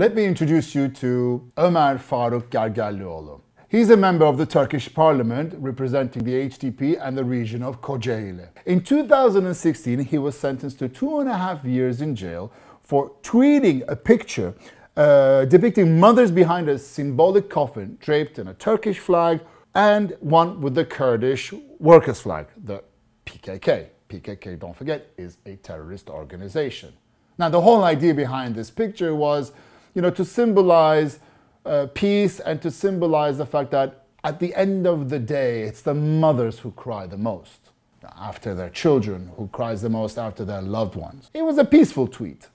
Let me introduce you to Omer Faruk Gergerlioglu. He's a member of the Turkish parliament representing the HDP and the region of Kocaeli. In 2016, he was sentenced to 2.5 years in jail for tweeting a picture depicting mothers behind a symbolic coffin draped in a Turkish flag and one with the Kurdish workers' flag, the PKK. PKK, don't forget, is a terrorist organization. Now, the whole idea behind this picture was, to symbolize peace and to symbolize the fact that at the end of the day, it's the mothers who cry the most after their children, who cries the most after their loved ones. It was a peaceful tweet,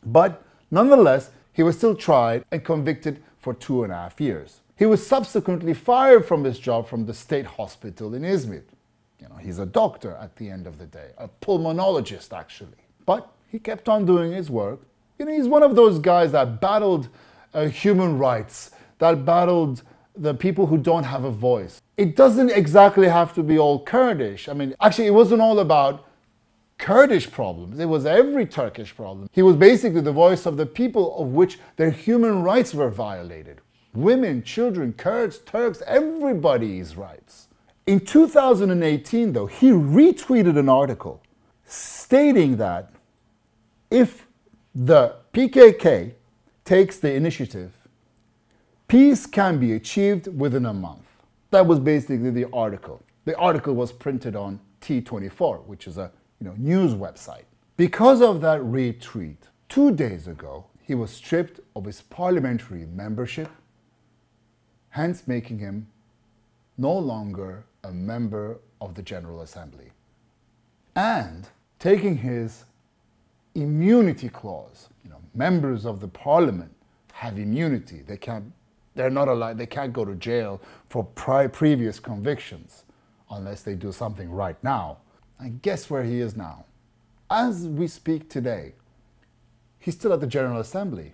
but nonetheless, he was still tried and convicted for 2.5 years. He was subsequently fired from his job from the state hospital in Izmir. He's a doctor at the end of the day, a pulmonologist actually. But he kept on doing his work. He's one of those guys that battled human rights, that battled the people who don't have a voice. It doesn't exactly have to be all Kurdish. Actually, it wasn't all about Kurdish problems. It was every Turkish problem. He was basically the voice of the people of which their human rights were violated. Women, children, Kurds, Turks, everybody's rights. In 2018, though, he retweeted an article stating that if the PKK takes the initiative, peace can be achieved within a month. That was basically the article. The article was printed on T24, which is a news website. Because of that retweet, 2 days ago, he was stripped of his parliamentary membership, hence making him no longer a member of the General Assembly, and taking his immunity clause. Members of the parliament have immunity. They're not allowed, they can't go to jail for previous convictions unless they do something right now. And guess where he is now? As we speak today, he's still at the General Assembly.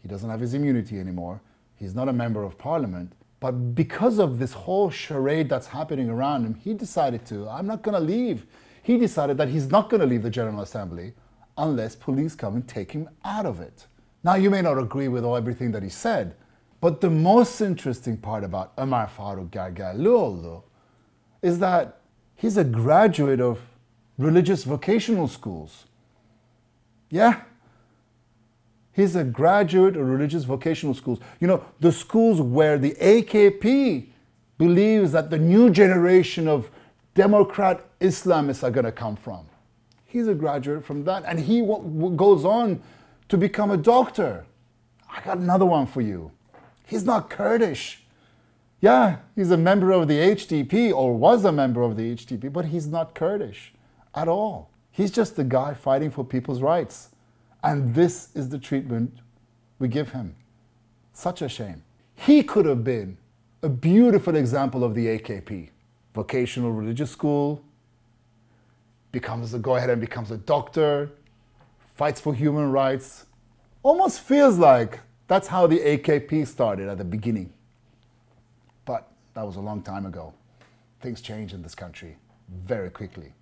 He doesn't have his immunity anymore. He's not a member of parliament. But because of this whole charade that's happening around him, he decided I'm not going to leave. He decided that he's not going to leave the General Assembly unless police come and take him out of it. Now, you may not agree with everything that he said, but the most interesting part about Omer Faruk Gergerlioglu is that he's a graduate of religious vocational schools. Yeah. He's a graduate of religious vocational schools. The schools where the AKP believes that the new generation of Democrat Islamists are going to come from. He's a graduate from that, and he goes on to become a doctor. I got another one for you. He's not Kurdish. Yeah, he's a member of the HDP, or was a member of the HDP, but he's not Kurdish at all. He's just a guy fighting for people's rights. And this is the treatment we give him. Such a shame. He could have been a beautiful example of the AKP. Vocational religious school, becomes a doctor, fights for human rights. Almost feels like that's how the AKP started at the beginning. But that was a long time ago. Things change in this country very quickly.